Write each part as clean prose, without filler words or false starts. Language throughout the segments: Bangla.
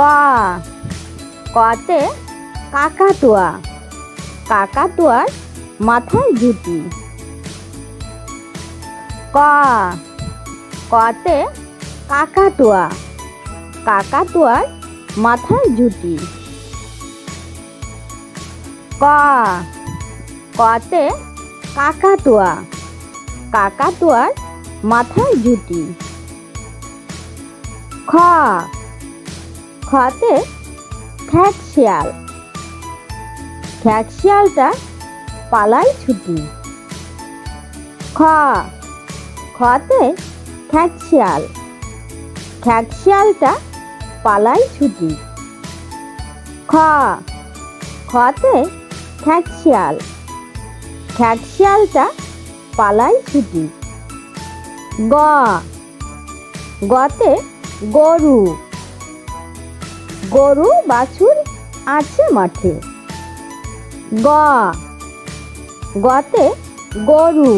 ক কতে কাকাতুয়া, কাকাতুয়ার মাথায় ঝুঁটি। ক কতে কাকাতুয়া, কাকাতুয়ার মাথায় ঝুঁটি। ক কতে কাকাতুয়া, কাকাতুয়ার মাথায় ঝুঁটি। খ খতে খ্যাঁক শিয়াল, খ্যাঁক শিয়ালটা পালায় ছুটি। খ খতে খ্যাঁক শিয়াল, খ্যাঁক শিয়ালটা পালায় ছুটি। খ খতে খ্যাঁক শিয়াল, খ্যাঁক শিয়ালটা পালায় ছুটি। গ গতে গরু, গরু বাছুর আছে মাঠে। গ গতে গরু,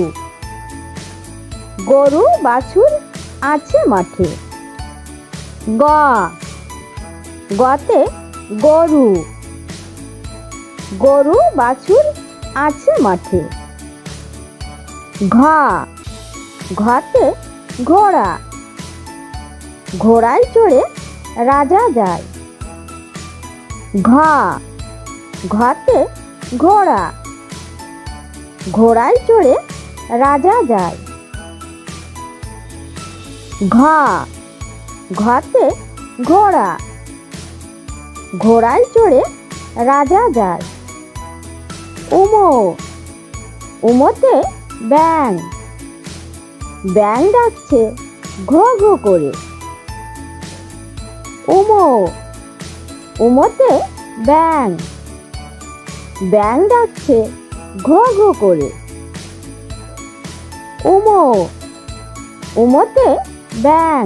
গরু বাছুর আছে মাঠে। গ গতে গরু, গরু বাছুর আছে মাঠে। ঘ ঘতে ঘোড়া, ঘোড়ায় চড়ে রাজা যায়। ঘ ঘতে ঘোড়া, ঘোড়ায় চড়ে রাজা যায়। ঘ ঘতে ঘোড়া, ঘোড়ায় চড়ে রাজা যায়। উমো উমোতে ব্যাঙ, ব্যাঙ ডাকছে ঘো ঘো করে। উমো উমোতে ব্যাঙ, ব্যাঙ ডাকছে ঘো ঘো করে। উমো উমোতে ব্যাঙ,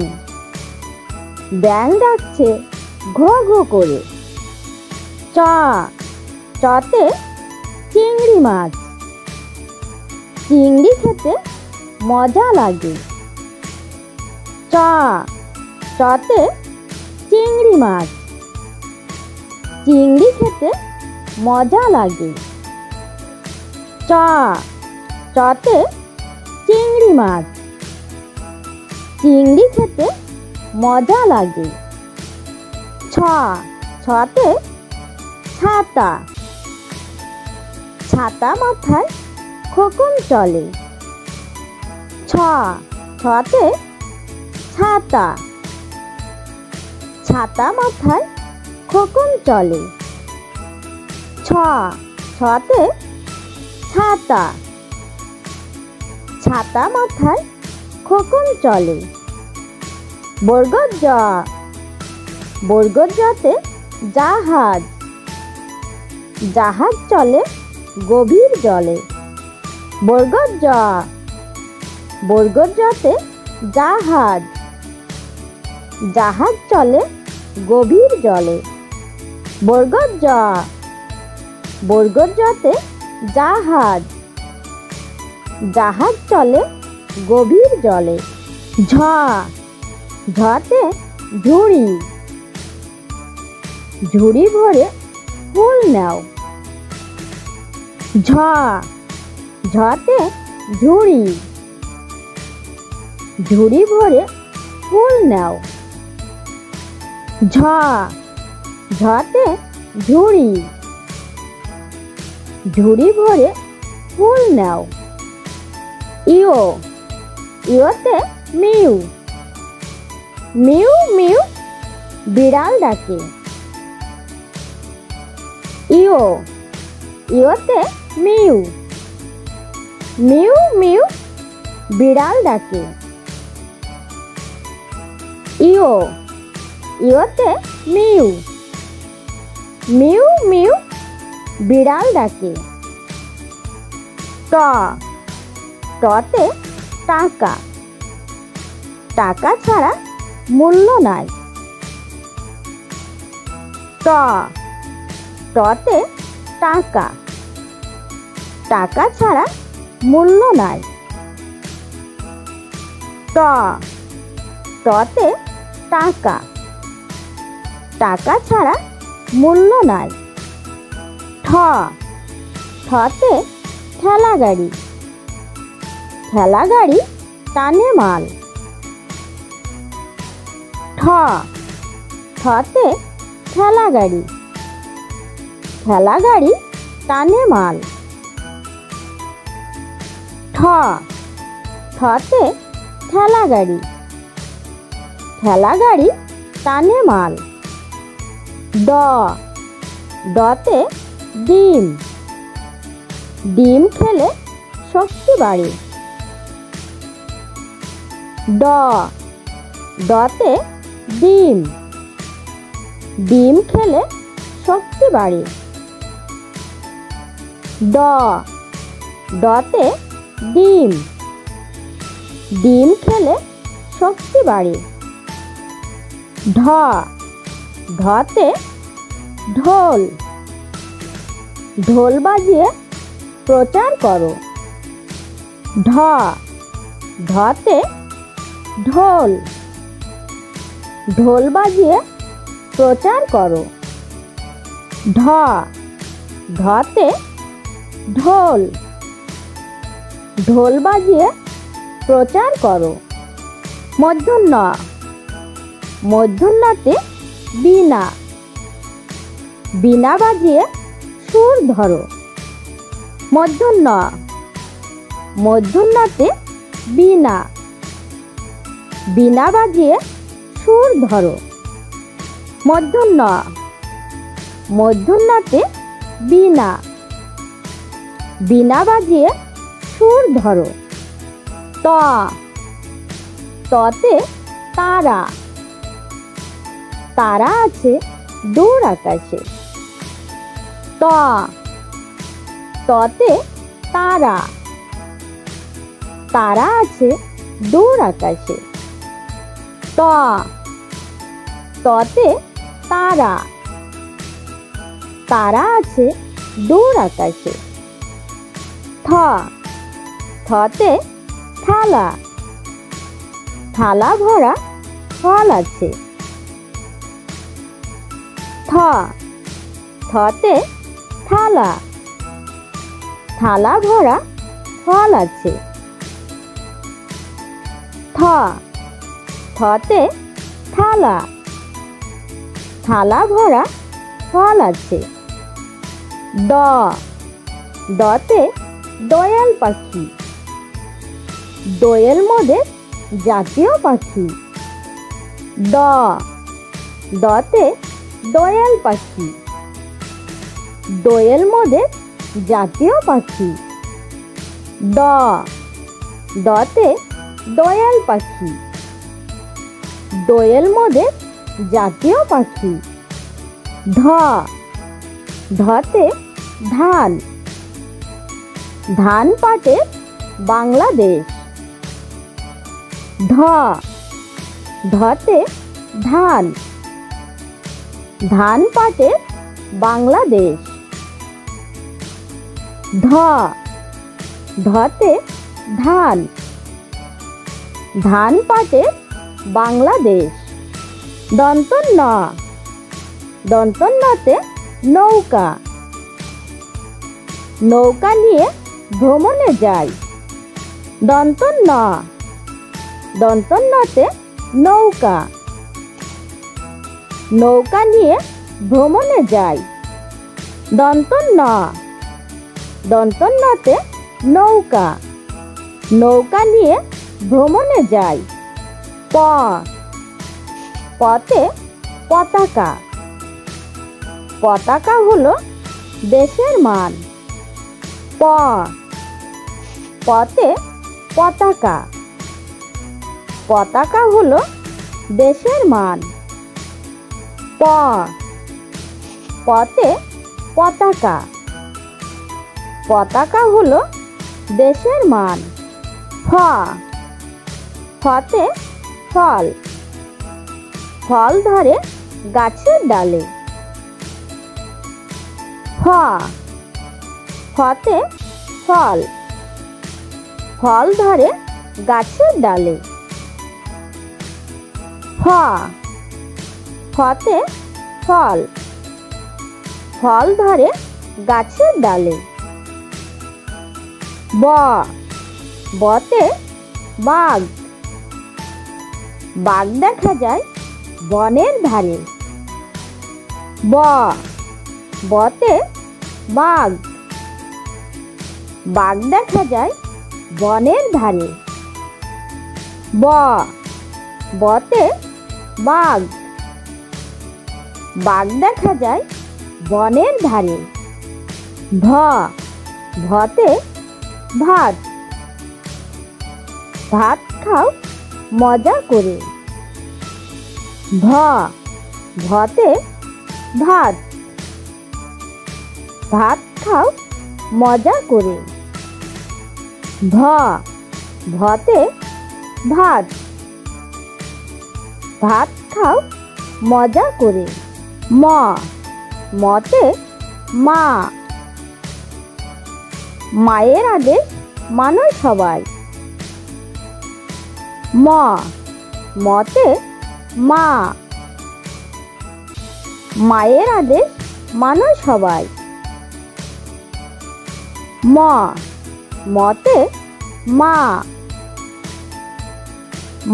ব্যাঙ ডাকছে ঘো ঘো করে। চ চতে চিংড়ি মাছ, চিংড়ি খেতে মজা লাগে। চ চতে চিংড়ি মাছ, চিংড়ি খেতে মজা লাগে। চ চতে চিংড়ি মাছ, চিংড়ি খেতে মজা লাগে। ছ ছতে ছাতা, ছাতা মাথায় খোকন চলে। ছ ছতে ছাতা, ছাতা মাথায় খোকন চলে। ছ ছতে ছাতা, ছাতা মাথায় খোকন চলে। বর্গজ জ বর্গজ জতে জাহাজ, জাহাজ চলে গভীর জলে। বর্গজ জ বর্গজ জতে জাহাজ, জাহাজ চলে গভীর জলে। বর্গজ জ বর্গজ জতে জাহাজ, জাহাজ চলে গভীর জলে। ঝ ঝতে ঝুড়ি, ঝুড়ি ভরে ফুল নাও। ঝ ঝতে ঝুড়ি, ঝুড়ি ভরে ফুল নাও। ঝ ঝতে ঝুড়ি, ঝুড়ি ভরে ফুল নাও। ইও ইওতে মিউ, মিউ মিউ বিড়াল ডাকে। ইও ইওতে মিউ, মিউ মিউ বিড়াল ডাকে। ইও ইওতে মিউ, মিউ মিউ বিড়াল ডাকে। ট টতে টাকা, টাকা ছাড়া মূল্য নাই। ট টতে টাকা, টাকা ছাড়া মূল্য নাই। ট টতে টাকা, টাকা ছাড়া মূল্য নাই। ঠ ঠতে ঠেলা গাড়ি, ঠেলা গাড়ি টানে মাল। ঠ ঠতে ঠেলা গাড়ি, ঠেলা গাড়ি টানে মাল। ঠ ঠতে ঠেলা গাড়ি, ঠেলা গাড়ি টানে মাল। ড ডতে ডিম, ডিম খেলে শক্তি বাড়ে। ড ডতে ডিম, ডিম খেলে শক্তি বাড়ে। ড ডতে ডিম, ডিম খেলে শক্তি বাড়ে। ঢ ঢতে ঢোল, ঢোল বাজিয়ে প্রচার করো। ঢ ঢতে ঢোল, ঢোল বাজিয়ে প্রচার করো। ঢ ঢতে ঢোল, ঢোল বাজিয়ে প্রচার করো। মূর্ধন্য ণ, মূর্ধন্যতে বীণা, বীণা বাজিয়ে সুর ধরো। মূর্ধন্য ণ, মূর্ধন্যতে বীণা, বীণা বাজিয়ে সুর ধরো। মূর্ধন্য ণ, মূর্ধন্যতে বীণা, বীণা বাজিয়ে সুর ধরো। ত ততে তারা, তারা আছে দূর আকাশে। ত ততে তারা, তারা আছে দূর আকাশে। ত ততে তারা, তারা আছে দূর আকাশে। থ থতে থালা, থালা ভরা ফল আছে। থ থতে থালা, থালা ভরা ফল আছে। থ থতে থালা, থালা ভরা ফল আছে। দ দতে দোয়েল পাখি, দোয়েল মোদের জাতীয় পাখি। দ দতে দোয়েল পাখি, দোয়েল মোদের জাতীয় পাখি। দ দতে দোয়েল পাখি, দোয়েল মোদের জাতীয় পাখি। ধ ধতে ধান, ধান পাটে বাংলাদেশ। ধ ধতে ধান, ধান পাটে বাংলাদেশ। ধ ধতে ধান, ধান পাটে বাংলাদেশ। দন্তন্য ন, দন্তন্যতে নৌকা, নৌকা নিয়ে ভ্রমণে যাই। দন্তন্য ন, দন্তন্যতে নৌকা, নৌকা নিয়ে ভ্রমণে যাই। দন্তন্য ন, দন্তন্যতে নৌকা, নৌকা নিয়ে ভ্রমণে যাই। প পতে পতাকা, পতাকা হলো দেশের মান। প পতে পতাকা, পতাকা হলো দেশের মান। প পতে পতাকা, পতাকা হলো দেশের মান। ফ ফতে ফল, ফল ধরে গাছের ডালে। ফ ফতে ফল, ফল ধরে গাছের ডালে। ফ ফতে ফল, ফল ধরে গাছের ডালে। ব, বতে বাঘ, বাঘ দেখা যায় বনের ধারে। ব, বতে বাঘ, বাঘ দেখা যায় বনের ধারে। ব, বতে বাঘ, বাঘ দেখা যায় বনের ধারে। ভ, ভতে ভাত, ভাত খাও মজা করে। ভ, ভতে ভাত, ভাত খাও মজা করে। ভ, ভতে ভাত, ভাত খাও মজা করে। ম, মতে মা, মায়ের আদেশ মানো সবাই। ম, মতে মা, মায়ের আদেশ মানো সবাই। ম, মতে মা,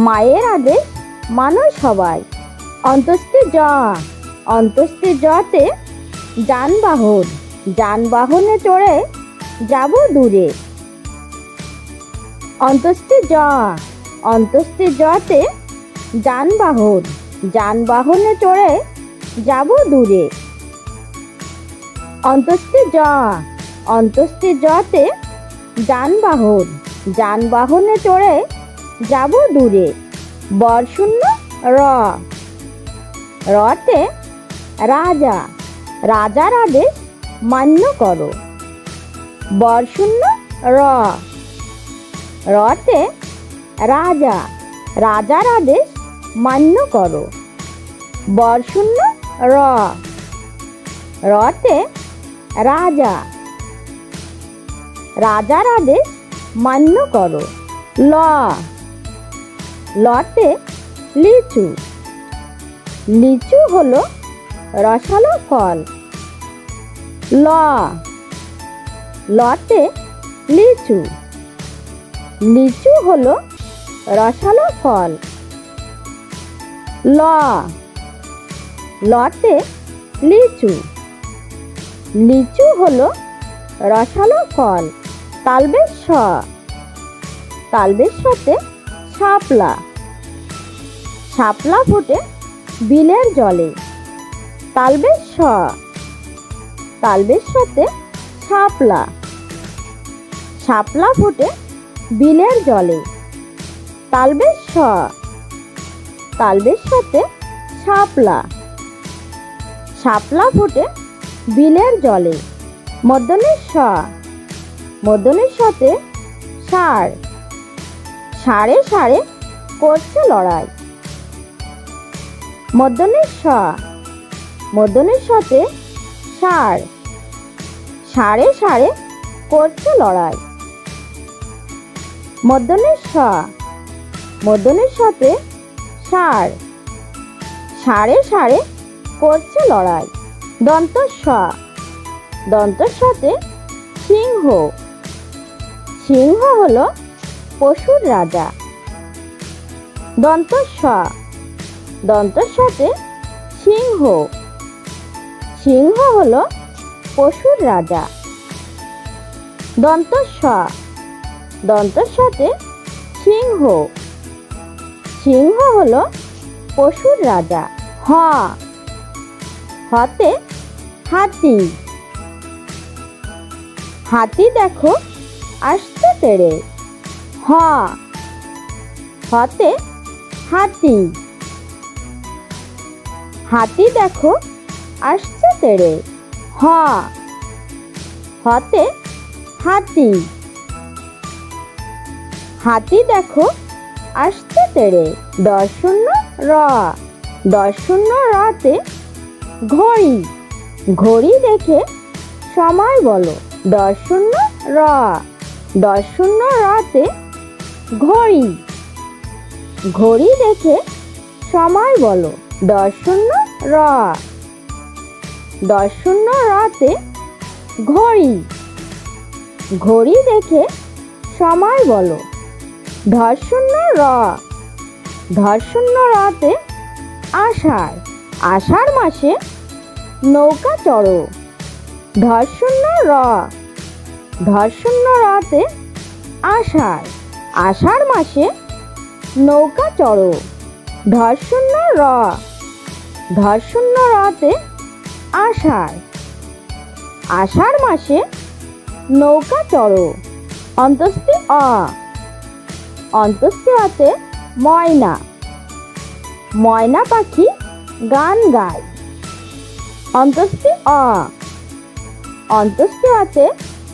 মায়ের আদেশ মানো সবাই। অন্তস্থে জ, অন্তস্থে জতে যানবাহন, যানবাহনে চড়ে যাব দূরে। অন্তস্থে জ, অন্তস্থে জতে যানবাহন, যানবাহনে চড়ে যাব দূরে। অন্তস্থে জ, অন্তস্থে জতে যানবাহন, যানবাহনে চড়ে যাব দূরে। বরশূন্য র, রতে রাজা, রাজার আদেশ মান্য করো। বরশূন্য র, রতে রাজা, রাজার আদেশ মান্য করো। বরশূন্য র, রতে রাজা, রাজার আদেশ মান্য করো। ল, লতে লিচু, লিচু হলো রসালো ফল। ল, লতে লিচু, লিচু হলো রসালো ফল। ল, লতে লিচু, লিচু হলো রসালো ফল। তালবেশ স, তালবেশ সতে শাপলা, শাপলা ফোটে বিলের জলে। তালবেশ স, তালবেশ সতে শাপলা, শাপলা ফোটে বিলের জলে। তালবেশ স, তালবেশ সতে শাপলা, শাপলা ফোটে বিলের জলে। মধ্যনের স, মধ্যনের সতে ষাঁড়, ষাঁড়ে ষাঁড়ে করছে লড়াই। মধ্যনের স, মধ্যনের সতে ষাঁড়, ষাঁড়ে ষাঁড়ে করছে লড়াই। মধ্যনের স, মধ্যনের সতে ষাঁড়, ষাঁড়ে ষাঁড়ে করছে লড়াই। দন্ত স, দন্ত সতে সিংহ, সিংহ হলো পশুর রাজা। দন্ত স, দন্ত সতে সিংহ, সিংহ হলো পশুর রাজা। দন্ত স, দন্ত সতে সিংহ, সিংহ হলো পশুর রাজা। হ, হতে হাতি, হাতি দেখো আসতে তেড়ে। হ, হতে হাতি, হাতি দেখো আসছে তেড়ে। হ, হতে হাতি, হাতি দেখো আসতে তেড়ে। দশূন্য র, দশূন্য রতে ঘড়ি, ঘড়ি দেখে সময় বলো। দশূন্য র, দশূন্য রতে ঘড়ি, ঘড়ি দেখে সময় বলো। দশূন্য র, দশশূন্য রতে ঘড়ি, ঘড়ি দেখে সময় বলো। ধশূন্য র, ধশূন্য রতে আষাঢ়, আষাঢ় মাসে নৌকা চড়ো। ধশূন্য র, ধশূন্য রতে আষাঢ়, আষাঢ় মাসে নৌকা চড়ো। ধশূন্য র, ধশূন্য রতে আষাঢ়, আষাঢ় মাসে নৌকা চড়ো। অন্তস্থি অ, অন্তস্থি অতে ময়না, ময়না পাখি গান গায়। অন্তস্থি অ, অন্তস্থি অতে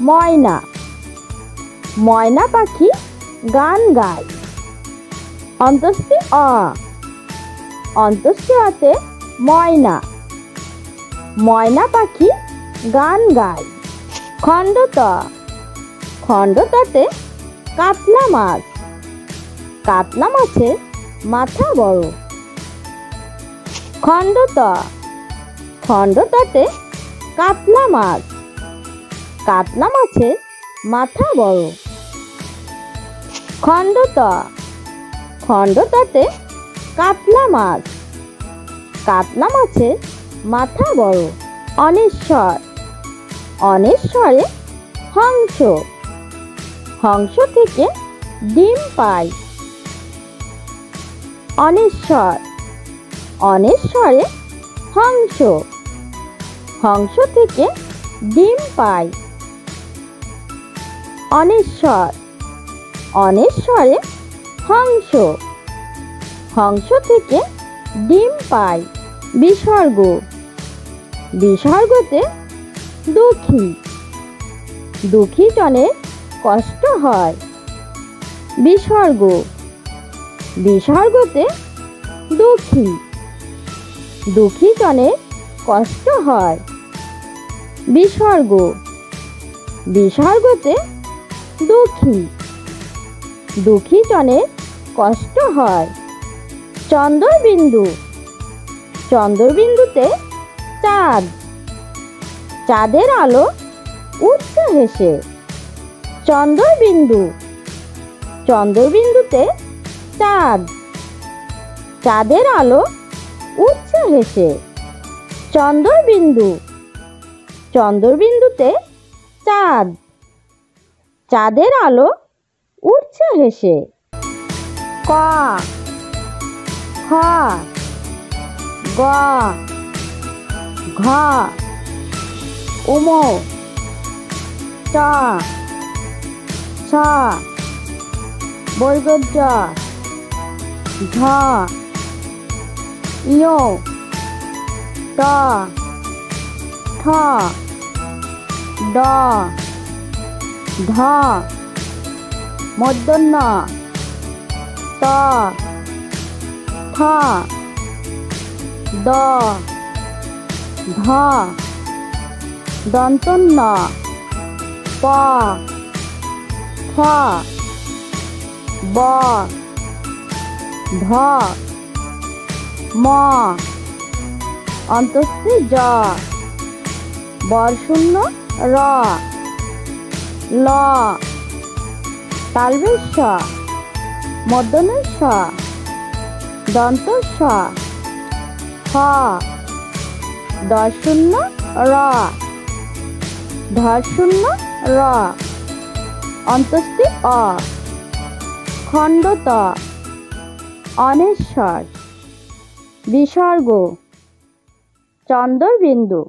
ময়না, ময়না পাখি গান গায়। অন্তস্থি অ, অন্তস্থি অতে ময়না, ময়না পাখি গান গায়। খণ্ডত, খণ্ডততে কাতলা মাছ, কাতলা মাছের মাথা বড়। খণ্ডত, খণ্ডততে কাতলা মাছ, কাতলা মাছের মাথা বড়। খণ্ডত, খণ্ডততে কাতলা মাছ, কাতলা মাছের মাথা বড়। অনেশ্বর, অনেশ্বরে হংস, হংস থেকে ডিম পায়। অনেশ্বর, অনেশ্বরে হংস, হংস থেকে ডিম পায়। অনেশ্বর, অনেশ্বরে হংস, হংস থেকে ডিম পায়। বিসর্গ, বিসর্গতে দুঃখী, দুঃখী জনের কষ্ট হয়। বিসর্গ, বিসর্গতে দুঃখী, দুঃখী জনের কষ্ট হয়। বিসর্গ, বিসর্গতে দুঃখী, দুঃখী জনের কষ্ট হয়। চন্দ্রবিন্দু, চন্দ্রবিন্দুতে চাঁদ, চাঁদের আলো উঠছে হেসে। চন্দ্রবিন্দু, চন্দ্রবিন্দুতে চাঁদ, চাঁদের আলো উঠছে হেসে। চন্দ্রবিন্দু, চন্দ্রবিন্দুতে চাঁদ, চাঁদের আলো উঠছে হেসে। ক, খ, গ, ঘ, উম, চ, ছ, বর্গজ, ঝ, ইয়, ট, ঠ, ড, ঢ, মূর্ধন্য ত, থ, দ, ধ, দন্তন্য প, ফ, ব, ভ, ম, অন্তস্থি জ, বরশূন্য র, ল, তালবেশ স, মূর্ধন্য স, দন্ত স, হ, দশূন্য র, ধশূন্য র, অন্তস্থি অ, খণ্ডত, অনেশ্বর, বিসর্গ, চন্দ্রবিন্দু।